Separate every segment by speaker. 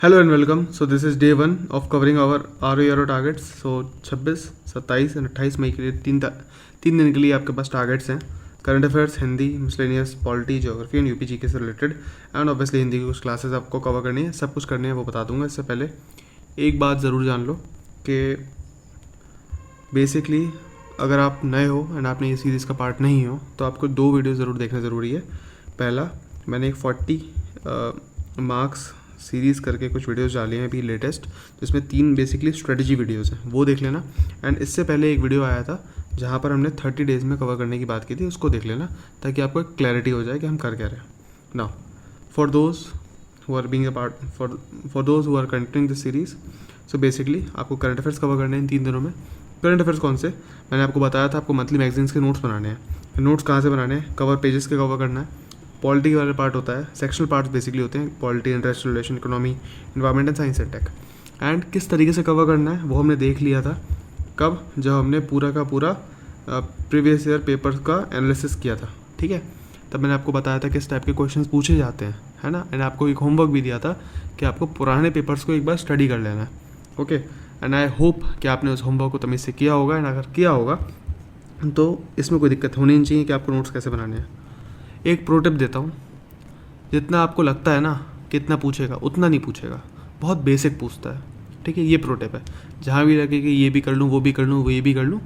Speaker 1: Hello and welcome. So this is day 1 of covering our are targets. So 26, 27 and 28 मई के लिए तीन दिन के लिए आपके पास टारगेट्स हैं. Current affairs, Hindi, miscellaneous, polity, geography and UP GK से रिलेटेड. एंड ऑब्वियसली हिंदी की कुछ क्लासेस आपको कवर करनी है. सब कुछ करनी है वो बता दूंगा. इससे पहले एक बात ज़रूर जान लो कि बेसिकली अगर आप नए हो एंड आपने ये सीरीज़ का पार्ट नहीं हो तो आपको 2 वीडियो ज़रूर देखना ज़रूरी है. पहला, मैंने एक 40 मार्क्स सीरीज़ करके कुछ वीडियोस डाले हैं अभी लेटेस्ट, जिसमें 3 बेसिकली स्ट्रेटजी वीडियोस हैं, वो देख लेना. एंड इससे पहले एक वीडियो आया था जहाँ पर हमने 30 डेज़ में कवर करने की बात की थी, उसको देख लेना ताकि आपको एक क्लैरिटी हो जाए कि हम कर क्या रहे हैं. Now for those who are being a part for those who are continuing this series, so basically आपको करंट अफेयर्स कवर करने हैं इन 3 दिनों में. करंट अफेयर्स कौन से? मैंने आपको बताया था आपको मंथली मैगजीन्स के नोट्स बनाने हैं. नोट्स कहाँ से बनाने हैं? कवर पेजेस के कवर करना है. पॉलिटी वाले पार्ट होता है, सेक्शनल पार्ट्स बेसिकली होते हैं, polity, international relation, economy, environment and science and tech. And किस तरीके से कवर करना है वो हमने देख लिया था. कब? जब हमने पूरा का पूरा प्रीवियस ईयर पेपर्स का एनालिसिस किया था. ठीक है, तब मैंने आपको बताया था किस टाइप के क्वेश्चंस पूछे जाते हैं, है ना. एंड आपको एक होमवर्क भी दिया था कि आपको पुराने पेपर्स को एक बार स्टडी कर लेना है. ओके, एंड आई होप कि आपने उस होमवर्क को तमीज़ से किया होगा. एंड अगर किया होगा तो इसमें कोई दिक्कत होनी नहीं चाहिए कि आपको नोट्स कैसे बनाने हैं. एक प्रो टिप देता हूँ, जितना आपको लगता है ना कितना पूछेगा उतना नहीं पूछेगा, बहुत बेसिक पूछता है. ठीक है, ये प्रो टिप है. जहाँ भी लगे कि ये भी कर लूँ, वो भी कर लूँ, वो ये भी कर लूँ,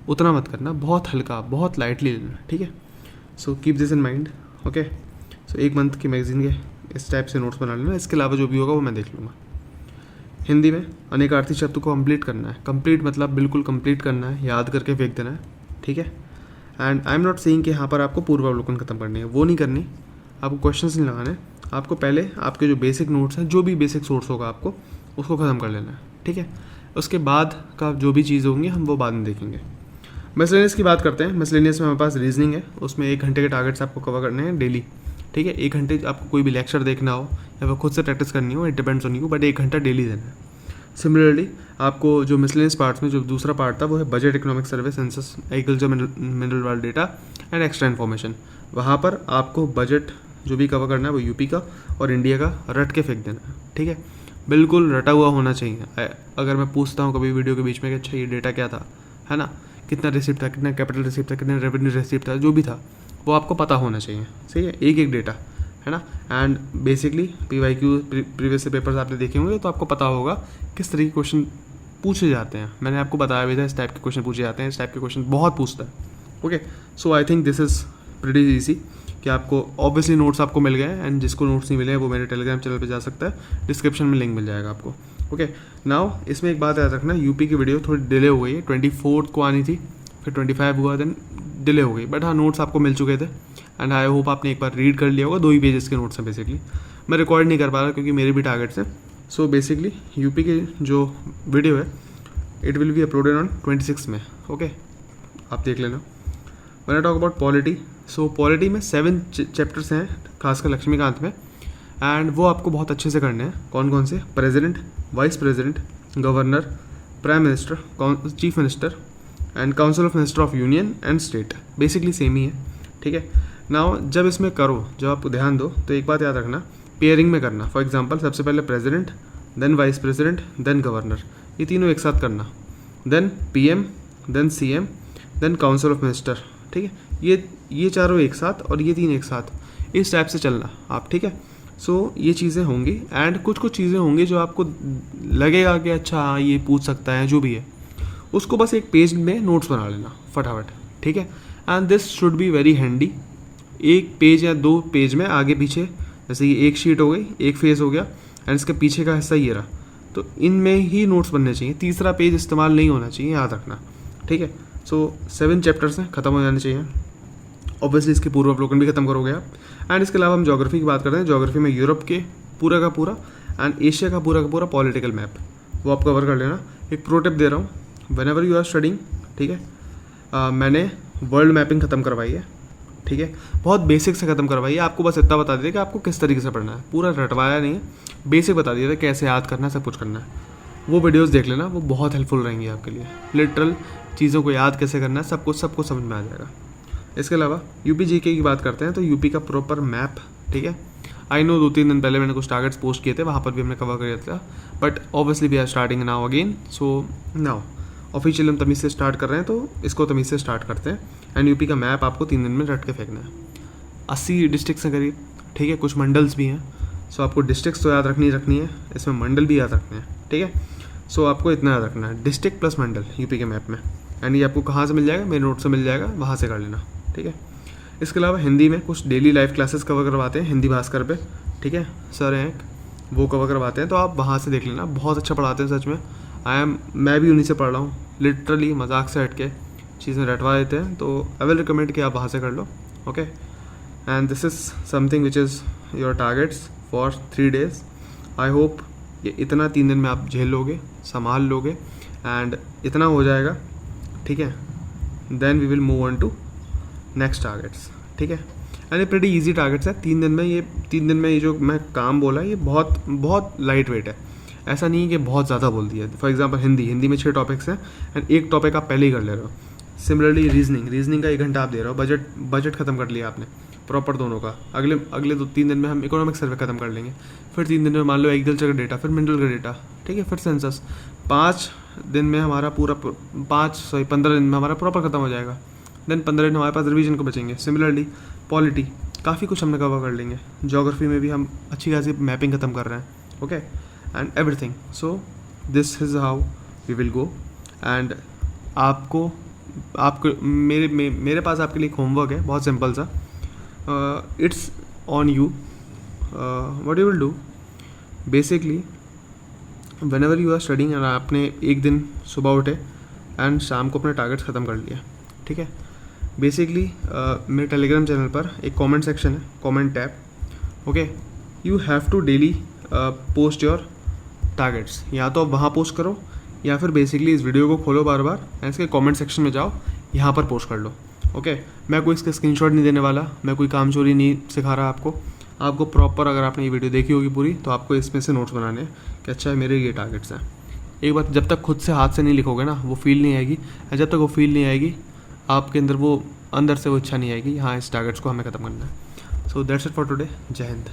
Speaker 1: उतना मत करना. बहुत हल्का, बहुत लाइटली लेना. ठीक है, so keep this in mind. Okay, so एक मंथ की मैगजीन के इस टाइप से नोट्स बना लेना. इसके अलावा जो भी होगा वो मैं देख लूँगा. हिंदी में अनेकार्थी शब्द को कंप्लीट करना है. कंप्लीट मतलब बिल्कुल कंप्लीट करना है, याद करके फेंक देना है. ठीक है, and I am not saying कि यहाँ पर आपको पूर्वावलोकन खत्म करनी है, वो नहीं करनी. आपको क्वेश्चंस नहीं लगाने. आपको पहले आपके जो बेसिक नोट्स हैं, जो भी बेसिक सोर्स होगा आपको उसको ख़त्म कर लेना है. ठीक है, उसके बाद का जो भी चीज़ होंगी हम वो बाद में देखेंगे. मिसलेनियस की बात करते हैं. मिसलेनियस में हमारे पास रीजनिंग है, उसमें 1 घंटे के टारगेट्स आपको कवर करने हैं डेली. ठीक है, 1 घंटे आपको कोई भी लेक्चर देखना हो या फिर खुद से प्रैक्टिस करनी हो, it depends on you, but 1 घंटा डेली देना है. सिमिलरली आपको जो मिसलेनियस पार्ट्स में जो दूसरा पार्ट था वो है budget, economic survey, census, agriculture, mineral वाल डेटा एंड एक्स्ट्रा इन्फॉर्मेशन. वहाँ पर आपको बजट जो भी कवर करना है वो यूपी का और इंडिया का रट के फेंक देना है. ठीक है, बिल्कुल रटा हुआ होना चाहिए. अगर मैं पूछता हूँ कभी वीडियो के बीच में कि अच्छा ये डेटा क्या था, है ना, कितना रिसिप्ट था, कितना कैपिटल रिसिप्ट था, कितना रेवेन्यू रिसिप्ट था, जो भी था वो आपको पता होना चाहिए. सही है, एक एक डेटा, है ना. And basically PYQ previous papers आपने देखे होंगे तो आपको पता होगा किस तरह के क्वेश्चन पूछे जाते हैं. मैंने आपको बताया भी था इस टाइप के क्वेश्चन पूछे जाते हैं. इस टाइप के क्वेश्चन बहुत पूछता है. Okay, so I think this is pretty easy कि आपको ऑब्वियसली नोट्स आपको मिल गए. एंड जिसको नोट्स नहीं मिले हैं वो मेरे टेलीग्राम चैनल पे जा सकता है, डिस्क्रिप्शन में लिंक मिल जाएगा आपको. ओके, नाउ इसमें एक बात याद रखना, यूपी की वीडियो थोड़ी डिले हो गई है. 24 को आनी थी, फिर 25 हुआ, देन डिले हो गई. बट हाँ, नोट्स आपको मिल चुके थे एंड आई होप आपने एक बार रीड कर लिया होगा. 2 ही पेजेस के नोट्स हैं बेसिकली. मैं रिकॉर्ड नहीं कर पा रहा क्योंकि मेरे भी टारगेट्स हैं. सो बेसिकली यूपी की जो वीडियो है it will be uploaded on 26 में. ओके, आप देख लेना. When I talk about polity, so polity में 7 चैप्टर्स हैं खासकर लक्ष्मीकांत में, एंड वो आपको बहुत अच्छे से करने हैं. कौन कौन से? President, vice president, governor, prime minister, chief minister and council of minister of union and state. Basically same ही है. ठीक है, नाउ जब इसमें करो, जब आप ध्यान दो तो एक बात याद रखना, पेयरिंग में करना. फॉर एग्जांपल सबसे पहले president, then vice president, then governor, ये तीनों एक साथ करना. Then PM, then CM, then council of minister. ठीक है, ये चारों एक साथ और ये 3 एक साथ, इस टाइप से चलना आप. ठीक है, सो ये चीज़ें होंगी एंड कुछ चीज़ें होंगी जो आपको लगेगा कि अच्छा हाँ ये पूछ सकता है, जो भी है उसको बस एक पेज में नोट्स बना लेना फटाफट. ठीक है, and this should be very handy. 1 page या 2 पेज में आगे पीछे, जैसे ये एक शीट हो गई, एक फेज हो गया एंड इसके पीछे का हिस्सा ये रहा, तो इनमें ही नोट्स बनने चाहिए. तीसरा पेज इस्तेमाल नहीं होना चाहिए, याद रखना. ठीक है, सो 7 चैप्टर्स हैं, ख़त्म हो जाने चाहिए. ऑब्वियसली इसके पूर्वावलोकन भी खत्म करोगे आप. एंड इसके अलावा हम ज्योग्राफी की बात करते हैं. ज्योग्राफी में यूरोप के पूरा का पूरा एंड एशिया का पूरा पॉलिटिकल मैप वो आप कवर कर लेना. एक प्रो टिप दे रहा हूँ, whenever you are studying, ठीक है, मैंने वर्ल्ड मैपिंग ख़त्म करवाई है. ठीक है, बहुत बेसिक से ख़त्म करवाई है. आपको बस इतना बता दिया कि आपको किस तरीके से पढ़ना है, पूरा रटवाया नहीं है, बेसिक बता दिया था कैसे याद करना है, सब कुछ करना है. वो वीडियोस देख लेना, वो बहुत हेल्पफुल रहेंगी आपके लिए. लिटरल चीज़ों को याद कैसे करना है सब कुछ समझ में आ जाएगा. इसके अलावा यूपी जीके की बात करते हैं तो यूपी का प्रॉपर मैप. ठीक है, आई नो 2-3 दिन पहले मैंने कुछ टारगेट्स पोस्ट किए थे, वहाँ पर भी हमने कवर कर दिया था, but obviously we are starting now again. So now official हम तमीज़ से स्टार्ट कर रहे हैं, तो इसको तमीज़ से स्टार्ट करते हैं। एंड यूपी का मैप आपको 3 दिन में रट के फेंकना है। 80 डिस्ट्रिक्ट्स हैं करीब, ठीक है, कुछ मंडल्स भी हैं। सो आपको डिस्ट्रिक्ट्स तो याद रखनी है, इसमें मंडल भी याद रखने हैं, ठीक है। सो आपको इतना याद रखना है, डिस्ट्रिक्ट प्लस मंडल यूपी के मैप में। एंड ये आपको कहाँ से मिल जाएगा, मेरे नोट से मिल जाएगा, वहाँ से कर लेना, ठीक है। इसके अलावा हिंदी में कुछ डेली लाइफ क्लासेस कवर करवाते हैं हिंदी भास्कर पे, ठीक है, सर हैं वो कवर करवाते हैं, तो आप वहाँ से देख लेना, बहुत अच्छा पढ़ाते हैं सच में। मैं भी उन्हीं से पढ़ रहा हूँ, लिटरली मजाक से हट के चीज़ें रटवा देते हैं, तो आई विल रिकमेंड कि आप वहाँ से कर लो, okay. And this is something which is your targets for 3 days। I hope ये इतना 3 दिन में आप झेल लोगे, संभाल लोगे, एंड इतना हो जाएगा, ठीक है। Then we will move on to next targets, ठीक है। एंड ये प्रेटी ईजी टारगेट्स है। 3 दिन में ये जो मैं काम बोला ये बहुत लाइट वेट है, ऐसा नहीं है कि बहुत ज़्यादा बोल दिया। फॉर एग्जांपल हिंदी में 6 टॉपिक्स हैं एंड एक टॉपिक आप पहले ही कर ले रहे हो। सिमिलरली रीजनिंग का 1 घंटा आप दे रहे हो, बजट खत्म कर लिया आपने प्रॉपर दोनों का। अगले 2-3 दिन में हम इकोनॉमिक सर्वे खत्म कर लेंगे, फिर 3 दिन में मान लो एग्रीकल्चर का डेटा, फिर मिनरल का डेटा, ठीक है, फिर सेंसस। 15 दिन में हमारा प्रॉपर खत्म हो जाएगा। देन 15 दिन हमारे पास रिवीजन को बचेंगे। सिमिलरली पॉलिटी काफ़ी कुछ हमने कवर कर लेंगे। ज्योग्राफी में भी हम अच्छी खासी मैपिंग खत्म कर रहे हैं, okay, and everything. So this is how we will go. And आपको मेरे पास आपके लिए एक होमवर्क है, बहुत सिंपल सा। It's on you, what you will do basically whenever you are studying. And आपने एक दिन सुबह उठे एंड शाम को अपने टारगेट्स ख़त्म कर लिया, ठीक है। बेसिकली मेरे टेलीग्राम चैनल पर एक कमेंट सेक्शन है, comment tab, okay. You have to daily post your targets. या तो आप वहाँ पोस्ट करो, या फिर बेसिकली इस वीडियो को खोलो बार बार एंड इसके कमेंट सेक्शन में जाओ, यहाँ पर पोस्ट कर लो, ओके। मैं कोई इसका स्क्रीनशॉट नहीं देने वाला, मैं कोई काम चोरी नहीं सिखा रहा आपको प्रॉपर। अगर आपने ये वीडियो देखी होगी पूरी, तो आपको इसमें से नोट्स बनाने हैं कि अच्छा मेरे ये टारगेट्स हैं। एक बात, जब तक खुद से हाथ से नहीं लिखोगे ना, वो फील नहीं आएगी। जब तक वो फील नहीं आएगी आपके अंदर, वो अंदर से वो इच्छा नहीं आएगी, हाँ इस टारगेट्स को हमें ख़त्म करना है। So that's it for today. जय हिंद।